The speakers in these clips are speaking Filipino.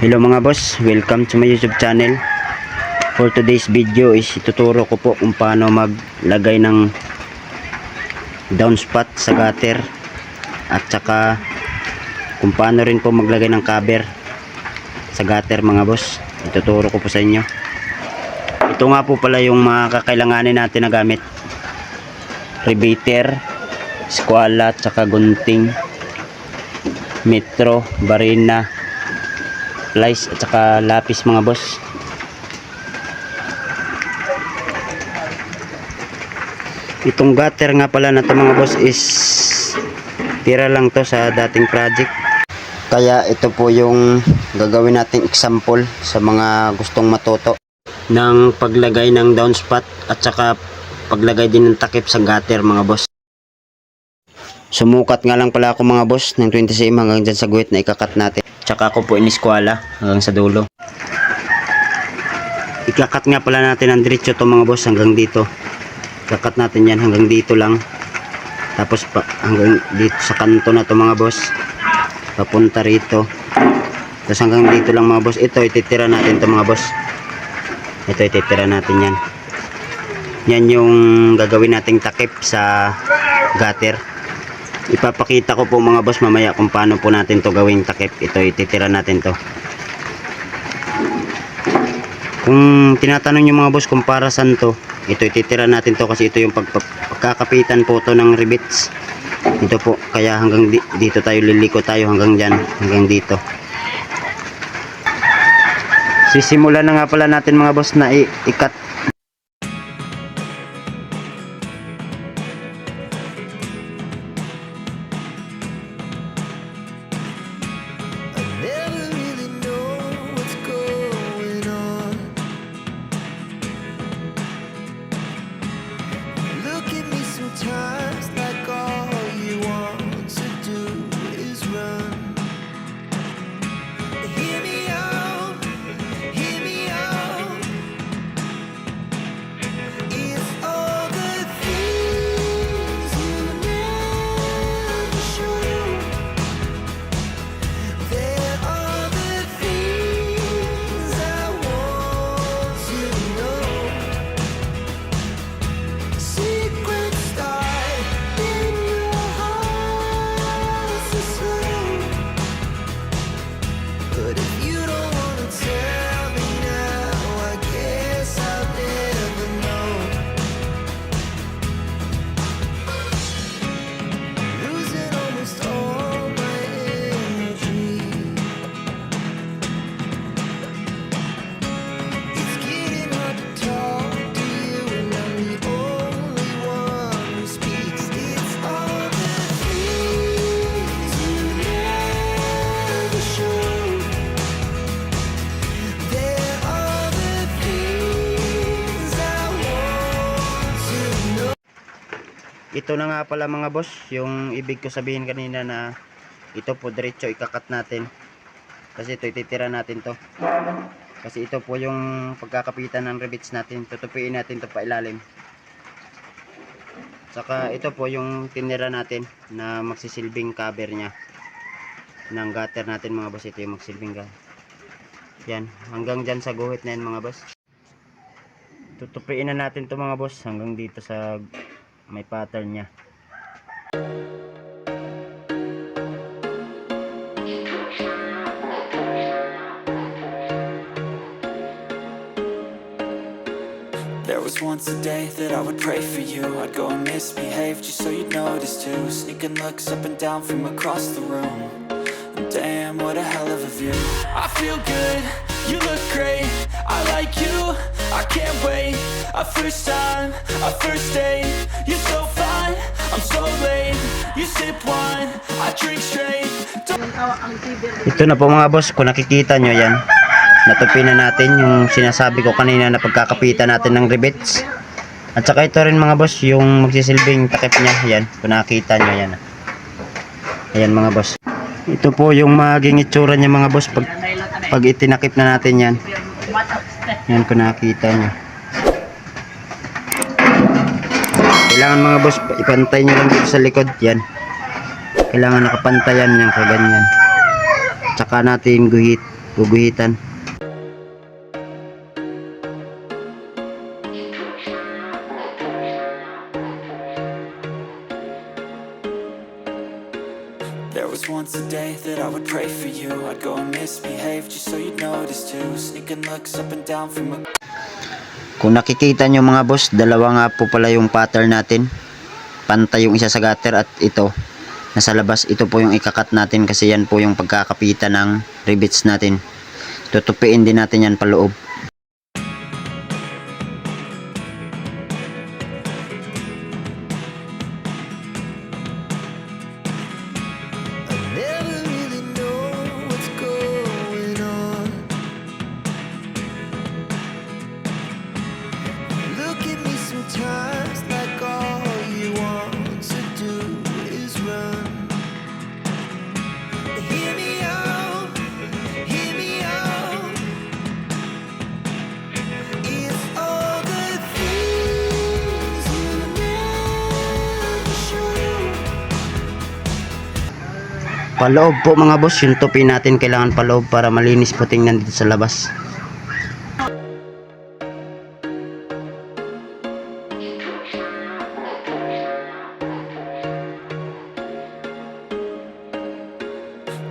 Hello mga boss, welcome to my YouTube channel. For today's video is ituturo ko po kung paano maglagay ng downspout sa gutter at saka kung paano rin po maglagay ng cover sa gutter mga boss. Ituturo ko po sa inyo. Ito nga po pala yung mga kakailanganin natin na gamit: rebater, squala, at saka gunting, metro, barina, plies at saka lapis mga boss. Itong gutter nga pala na to mga boss is tira lang to sa dating project, kaya ito po yung gagawin nating example sa mga gustong matuto ng paglagay ng downspout at saka paglagay din ng takip sa gutter mga boss. Sumukat nga lang pala ako mga boss ng 20 cm hanggang dyan sa guhit na ikakat natin. Tsaka ako po iniskwala hanggang sa dulo. Ikakat nga pala natin ang diretso to mga boss hanggang dito. Ikakat natin yan hanggang dito lang. Tapos hanggang dito sa kanto na to mga boss. Papunta rito. Tapos hanggang dito lang mga boss. Ito ititira natin to mga boss. Ito ititira natin yan. Yan yung gagawin nating takip sa gutter. Ipapakita ko po mga boss mamaya kung paano po natin to gawing takip. Ito ititira natin to. Kung tinatanong nyo mga boss kung para saan to, ito ititira natin to kasi ito yung pagkakapitan po to ng rivets. Ito po, kaya hanggang dito tayo liliko tayo hanggang dyan, hanggang dito. Sisimulan na nga pala natin mga boss na ikat. Ito na nga pala mga boss yung ibig ko sabihin kanina, na ito po diretso ikakat natin kasi ito ititira natin to, kasi ito po yung pagkakapitan ng rivets natin. Tutupiin natin to pa ilalim, saka ito po yung tinira natin na magsisilbing cover nya ng gutter natin mga boss. Ito yung magsilbing cover yan hanggang dyan sa guhit na yan mga boss. Tutupiin na natin to mga boss hanggang dito sa may pattern niya. There was once a day that I would pray for you. I'd go and misbehave just so you'd notice too. Sneaking looks up and down from across the room. And damn, what a hell of a view. I feel good, you look great, I like you, I can't wait. A first time, a first date. You're so fine, I'm so late. You sip wine, I drink straight. Ito na po mga boss, kung nakikita nyo yan, natupi na natin yung sinasabi ko kanina na pagkakapitan natin ng rivets. At saka ito rin mga boss yung magsisilbing takip nya. Yan, kung nakikita nyo yan. Ayan mga boss. Ito po yung maging itsura nya mga boss pag itinakip na natin yan. Yan, kung nakikita nyo. Kailangan mga boss ipantay nyo lang dito sa likod. Yan, kailangan nakapantayan yan kaganyan. Tsaka natin guhit guguhitan. There was once a day that I would pray for you. I'd go and misbehave just so you'd notice too. Sneaking looks up and down from a Kung nakikita nyo mga boss, dalawa nga po pala yung pattern natin. Pantay yung isa sa gutter at ito nasa labas. Ito po yung ikakat natin kasi yan po yung pagkakapitan ng rivets natin. Tutupiin din natin yan paloob. Never really know what's going on. Look at me sometimes like all you want to do is run. Hear me out, hear me out. It's all the things you never show. Paloob po mga boss, yung tupi natin kailangan paloob para malinis po tingnan dito sa labas.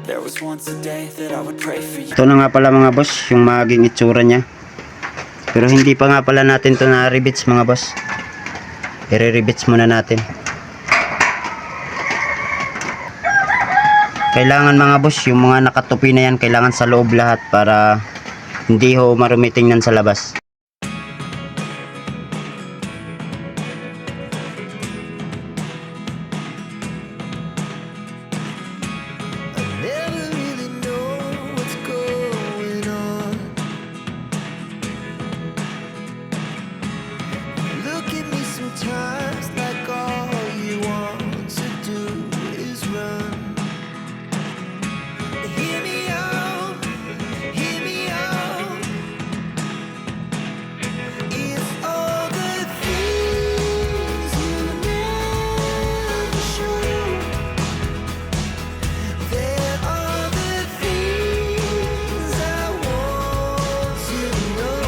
There was once a day that I would pray for you. Ito na nga pala mga boss, yung maging itsura niya. Pero hindi pa nga pala natin to na rivets mga boss. I-rivets muna natin. Kailangan mga boss, yung mga nakatupi na yan, kailangan sa loob lahat para hindi ho marumi tingnan sa labas. Never really know what's going on. Look at me sometimes like all you want to do is run. Hear me out, hear me out. It's all the things you never show. There are the things I want to know.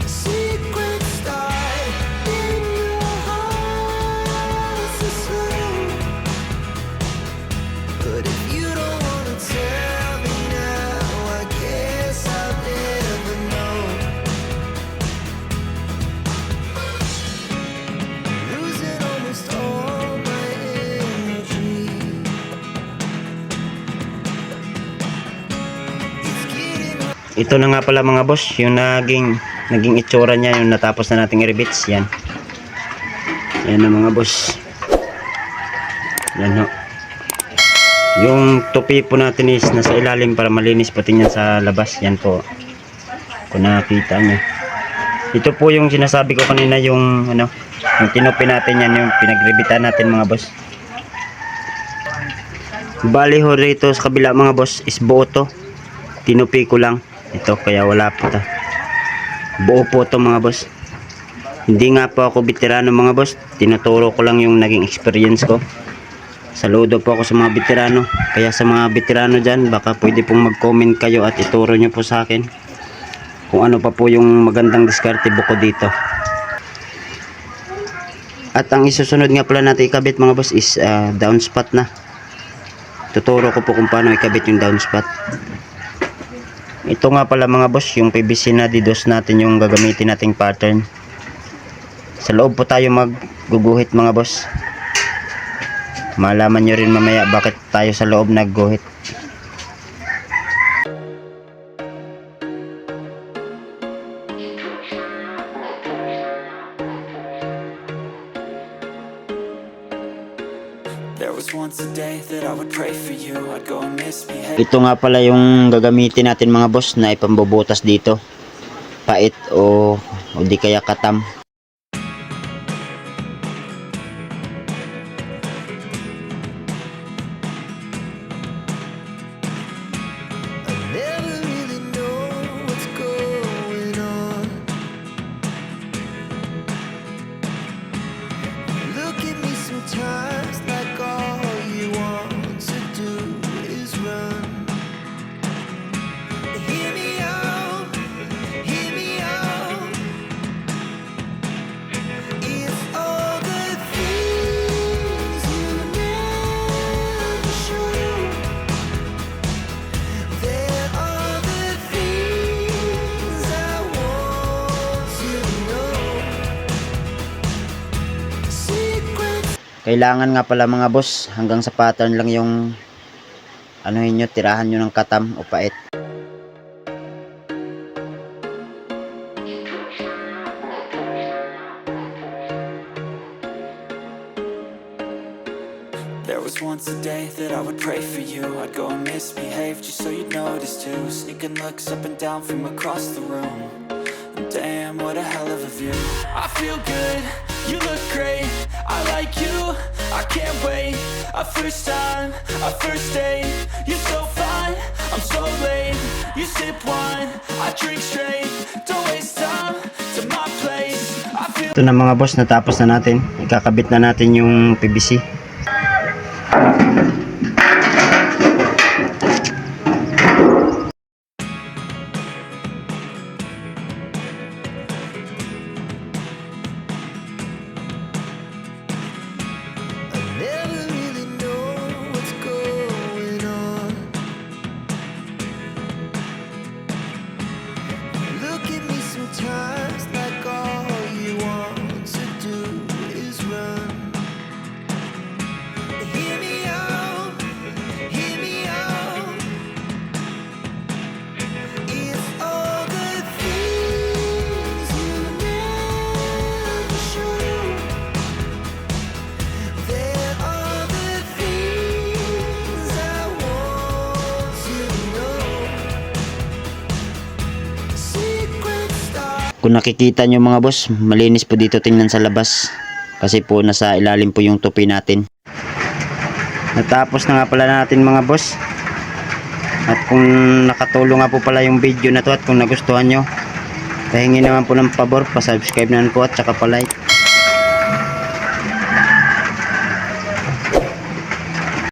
Secrets start in your heart so slow. But if you don't wanna tell me now, I guess I'll never know. Losing almost all my energy. It's getting Ito na nga pala mga boss, yung naging itsura niya, yung natapos na nating rivets. Yan. Yan na mga boss. Yan ho. Yung tupi po natin is nasa ilalim para malinis pati niyan sa labas. Yan po. Kung nakita niyo. Ito po yung sinasabi ko kanina, yung yung tinupi natin yan, yung pinagribitan natin mga boss. Bali ho rito sa kabila mga boss is buo to. Tinupi ko lang. Ito kaya wala po ta. Buo po to mga boss. Hindi nga po ako veterano mga boss. Tinuturo ko lang yung naging experience ko. Saludo po ako sa mga veterano. Kaya sa mga veterano dyan, baka pwede pong mag-comment kayo at ituro nyo po sa akin kung ano pa po yung magandang diskarte bukod dito. At ang isusunod nga pala natin ikabit mga boss is downspat na. Tuturo ko po kung paano ikabit yung downspat. Ito nga pala mga boss, yung PVC na didos natin yung gagamitin nating pattern. Sa loob po tayo magguguhit mga boss. Malaman nyo rin mamaya bakit tayo sa loob nagguhit. There was once a day that I would pray for you. I'd go and misbehave. Ito nga pala yung gagamitin natin mga boss na ipambubutas dito. Pait o di kaya katam. never really know what's going on. Look at me sometimes like all you want to do is run. Kailangan nga pala mga boss, hanggang sa pattern lang yung anuhin nyo, tirahan nyo ng katam o pait. There was once a day that I would pray for you. I'd go and misbehave just so you'd notice too. Sneaking looks up and down from across the room. Damn, what a hell of a view. I feel good, you look great. I like you, I can't wait. A first time, a first date. You're so fine, I'm so late. You sip wine, I drink straight. Don't waste time to my place. I feel Ito na mga boss, natapos na natin. Ikakabit na natin yung PVC. I never really know what's going on. Look at me sometimes like all you want to do is run. Hear me out, hear me out. It's all the things you never show. There are the things I want to know. Secret star. Kung nakikita nyo mga boss, malinis po dito tingnan sa labas. Kasi po nasa ilalim po yung tupi natin. Natapos na nga pala natin mga boss. At kung nakatulong nga po pala yung video na to at kung nagustuhan nyo, pahingi naman po ng pabor, pa-subscribe naman po at saka pa-like.